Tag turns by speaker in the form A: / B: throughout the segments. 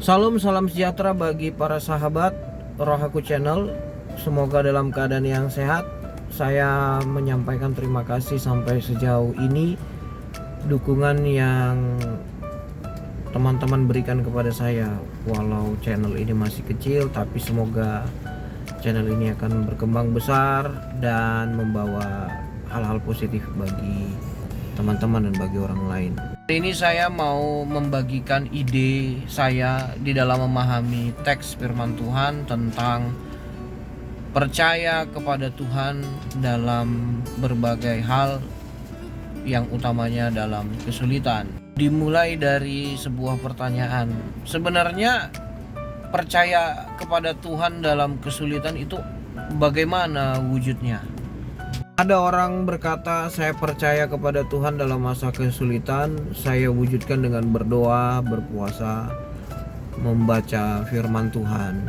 A: Salam salam sejahtera bagi para sahabat Rohaku Channel. Semoga dalam keadaan yang sehat. Saya menyampaikan terima kasih sampai sejauh ini dukungan yang teman-teman berikan kepada saya. Walau channel ini masih kecil, tapi semoga channel ini akan berkembang besar dan membawa hal-hal positif bagi teman-teman dan bagi orang lain. Hari ini saya mau membagikan ide saya di dalam memahami teks firman Tuhan tentang percaya kepada Tuhan dalam berbagai hal, yang utamanya dalam kesulitan. Dimulai dari sebuah pertanyaan. Sebenarnya percaya kepada Tuhan dalam kesulitan itu bagaimana wujudnya? Ada orang berkata, saya percaya kepada Tuhan dalam masa kesulitan, saya wujudkan dengan berdoa, berpuasa, membaca firman Tuhan.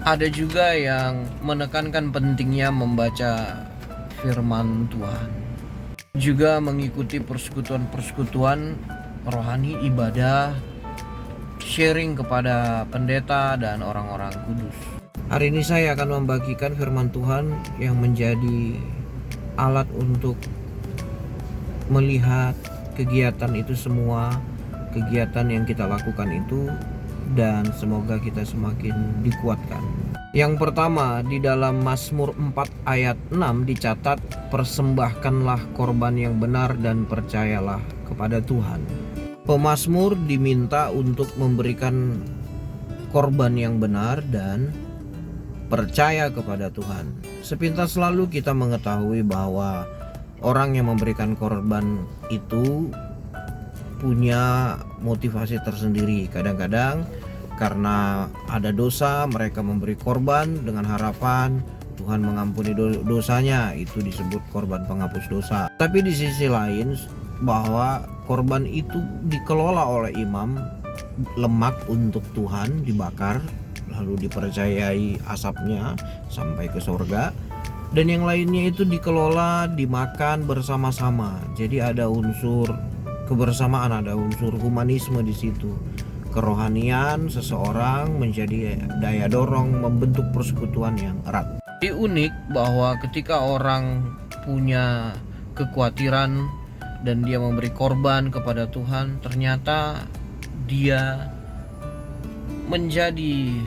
A: Ada juga yang menekankan pentingnya membaca firman Tuhan, juga mengikuti persekutuan-persekutuan rohani, ibadah, sharing kepada pendeta dan orang-orang kudus. Hari ini saya akan membagikan firman Tuhan yang menjadi alat untuk melihat kegiatan itu semua, kegiatan yang kita lakukan itu, dan semoga kita semakin dikuatkan. Yang pertama, di dalam Mazmur 4 ayat 6 dicatat, persembahkanlah korban yang benar dan percayalah kepada Tuhan. Pemazmur diminta untuk memberikan korban yang benar dan percaya kepada Tuhan. Sepintas lalu kita mengetahui bahwa orang yang memberikan korban itu punya motivasi tersendiri. Kadang-kadang karena ada dosa, mereka memberi korban dengan harapan Tuhan mengampuni dosanya. Itu disebut korban penghapus dosa. Tapi di sisi lain, bahwa korban itu dikelola oleh imam, lemak untuk Tuhan dibakar, lalu dipercayai asapnya sampai ke surga, dan yang lainnya itu dikelola, dimakan bersama-sama. Jadi ada unsur kebersamaan, ada unsur humanisme di situ. Kerohanian seseorang menjadi daya dorong membentuk persekutuan yang erat. Jadi unik bahwa ketika orang punya kekhawatiran dan dia memberi korban kepada Tuhan, ternyata dia menjadi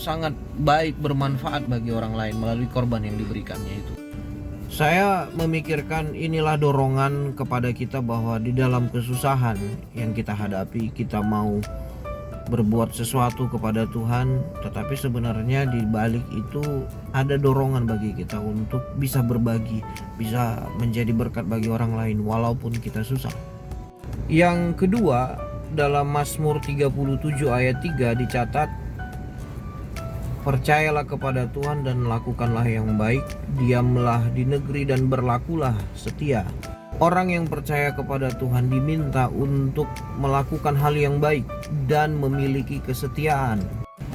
A: sangat baik, bermanfaat bagi orang lain melalui korban yang diberikannya itu. Saya memikirkan inilah dorongan kepada kita bahwa di dalam kesusahan yang kita hadapi, kita mau berbuat sesuatu kepada Tuhan, tetapi sebenarnya di balik itu ada dorongan bagi kita untuk bisa berbagi, bisa menjadi berkat bagi orang lain walaupun kita susah. Yang kedua, dalam Mazmur 37 ayat 3 dicatat, percayalah kepada Tuhan dan lakukanlah yang baik, diamlah di negeri dan berlakulah setia. Orang yang percaya kepada Tuhan diminta untuk melakukan hal yang baik dan memiliki kesetiaan.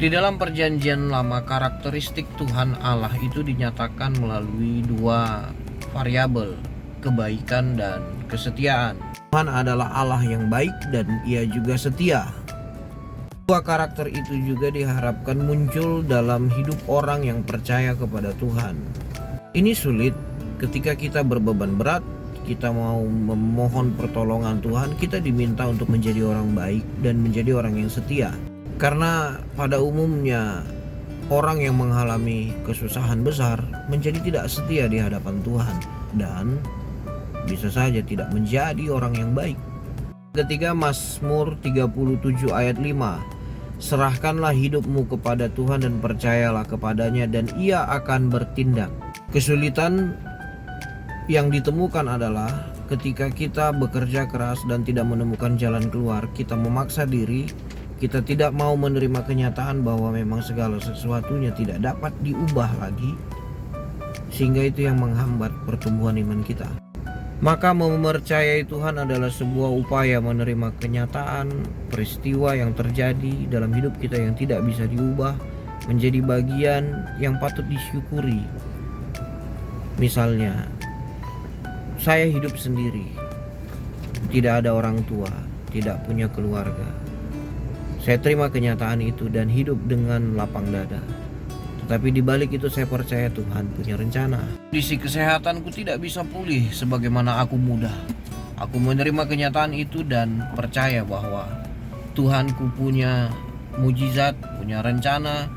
A: Di dalam perjanjian lama, karakteristik Tuhan Allah itu dinyatakan melalui dua variabel, kebaikan dan kesetiaan. Tuhan adalah Allah yang baik dan Ia juga setia. Dua karakter itu juga diharapkan muncul dalam hidup orang yang percaya kepada Tuhan. Ini sulit ketika kita berbeban berat, kita mau memohon pertolongan Tuhan, kita diminta untuk menjadi orang baik dan menjadi orang yang setia. Karena pada umumnya orang yang mengalami kesusahan besar menjadi tidak setia di hadapan Tuhan dan bisa saja tidak menjadi orang yang baik. Ketiga, Mazmur 37 ayat 5. Serahkanlah hidupmu kepada Tuhan dan percayalah kepadanya dan Ia akan bertindak. Kesulitan yang ditemukan adalah ketika kita bekerja keras dan tidak menemukan jalan keluar, kita memaksa diri, kita tidak mau menerima kenyataan bahwa memang segala sesuatunya tidak dapat diubah lagi, sehingga itu yang menghambat pertumbuhan iman kita. Maka mempercayai Tuhan adalah sebuah upaya menerima kenyataan peristiwa yang terjadi dalam hidup kita yang tidak bisa diubah menjadi bagian yang patut disyukuri. Misalnya, saya hidup sendiri, tidak ada orang tua, tidak punya keluarga. Saya terima kenyataan itu dan hidup dengan lapang dada. Tetapi di balik itu saya percaya Tuhan punya rencana. Kondisi kesehatanku tidak bisa pulih sebagaimana aku mudah. Aku menerima kenyataan itu dan percaya bahwa Tuhanku punya mujizat, punya rencana,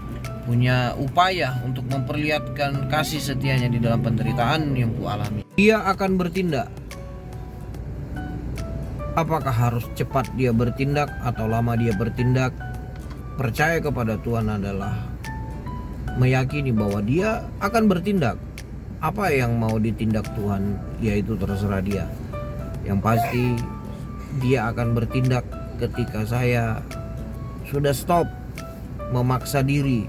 A: punya upaya untuk memperlihatkan kasih setianya di dalam penderitaan yang kualami. Dia akan bertindak. Apakah harus cepat dia bertindak atau lama dia bertindak? Percaya kepada Tuhan adalah meyakini bahwa dia akan bertindak. Apa yang mau ditindak Tuhan, yaitu terserah dia. Yang pasti dia akan bertindak ketika saya sudah stop memaksa diri.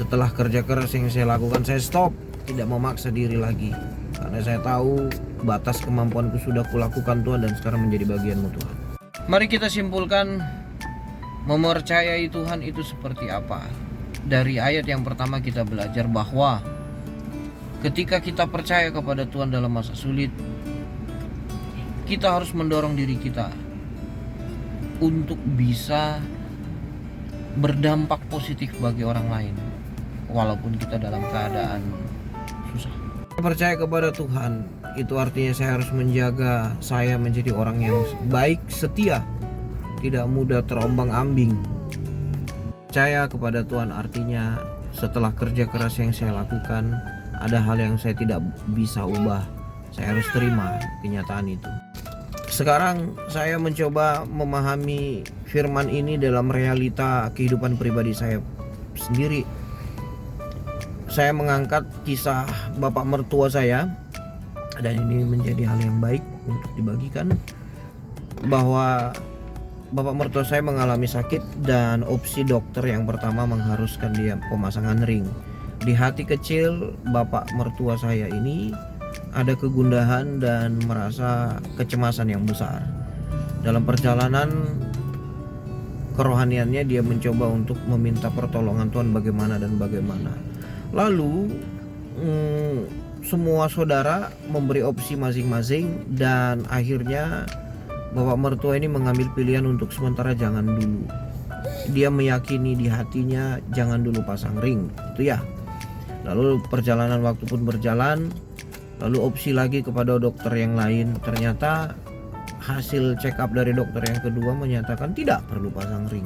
A: Setelah kerja keras yang saya lakukan, saya stop, tidak memaksa diri lagi. Karena saya tahu batas kemampuanku sudah kulakukan Tuhan dan sekarang menjadi bagianmu Tuhan. Mari kita simpulkan mempercayai Tuhan itu seperti apa. Dari ayat yang pertama kita belajar bahwa ketika kita percaya kepada Tuhan dalam masa sulit, kita harus mendorong diri kita untuk bisa berdampak positif bagi orang lain walaupun kita dalam keadaan susah. Percaya kepada Tuhan itu artinya saya harus menjaga saya menjadi orang yang baik, setia, tidak mudah terombang-ambing. Percaya kepada Tuhan artinya setelah kerja keras yang saya lakukan, ada hal yang saya tidak bisa ubah. Saya harus terima kenyataan itu. Sekarang saya mencoba memahami firman ini dalam realita kehidupan pribadi saya sendiri. Saya mengangkat kisah bapak mertua saya, dan ini menjadi hal yang baik untuk dibagikan, bahwa bapak mertua saya mengalami sakit dan opsi dokter yang pertama mengharuskan dia pemasangan ring. Di hati kecil bapak mertua saya ini ada kegundahan dan merasa kecemasan yang besar. Dalam perjalanan kerohaniannya dia mencoba untuk meminta pertolongan Tuhan bagaimana dan bagaimana. Lalu semua saudara memberi opsi masing-masing dan akhirnya bapak mertua ini mengambil pilihan untuk sementara jangan dulu. Dia meyakini di hatinya jangan dulu pasang ring, itu ya. Lalu perjalanan waktu pun berjalan. Lalu opsi lagi kepada dokter yang lain. Ternyata hasil check up dari dokter yang kedua menyatakan tidak perlu pasang ring.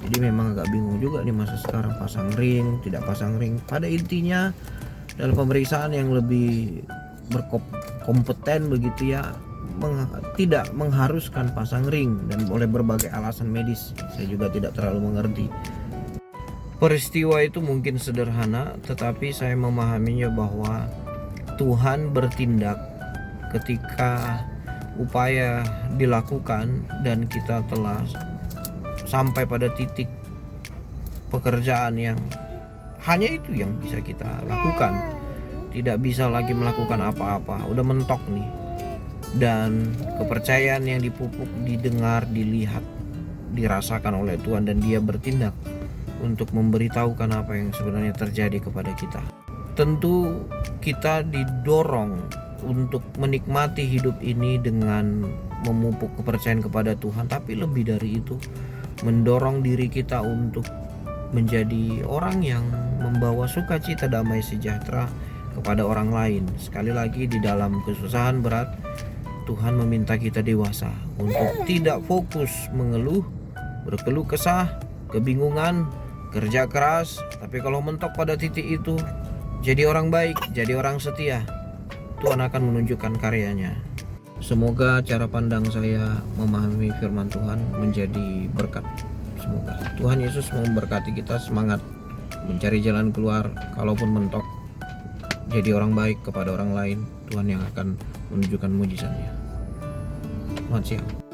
A: Jadi memang agak bingung juga nih masa sekarang pasang ring, tidak pasang ring. Pada intinya dalam pemeriksaan yang lebih berkompeten begitu ya, tidak mengharuskan pasang ring dan oleh berbagai alasan medis. Saya juga tidak terlalu mengerti. Peristiwa itu mungkin sederhana, tetapi saya memahaminya bahwa Tuhan bertindak ketika upaya dilakukan dan kita telah sampai pada titik pekerjaan yang hanya itu yang bisa kita lakukan. Tidak bisa lagi melakukan apa-apa, udah mentok nih. Dan kepercayaan yang dipupuk, didengar, dilihat, dirasakan oleh Tuhan, dan dia bertindak untuk memberitahukan apa yang sebenarnya terjadi kepada kita. Tentu kita didorong untuk menikmati hidup ini dengan memupuk kepercayaan kepada Tuhan, tapi lebih dari itu mendorong diri kita untuk menjadi orang yang membawa sukacita, damai sejahtera kepada orang lain. Sekali lagi, di dalam kesusahan berat Tuhan meminta kita dewasa untuk tidak fokus mengeluh, berkeluh kesah, kebingungan, kerja keras, tapi kalau mentok pada titik itu, jadi orang baik, jadi orang setia, Tuhan akan menunjukkan karyanya. Semoga cara pandang saya memahami firman Tuhan menjadi berkat. Semoga Tuhan Yesus memberkati kita, semangat mencari jalan keluar. Kalaupun mentok, jadi orang baik kepada orang lain, Tuhan yang akan menunjukkan mujizatnya. Selamat siang.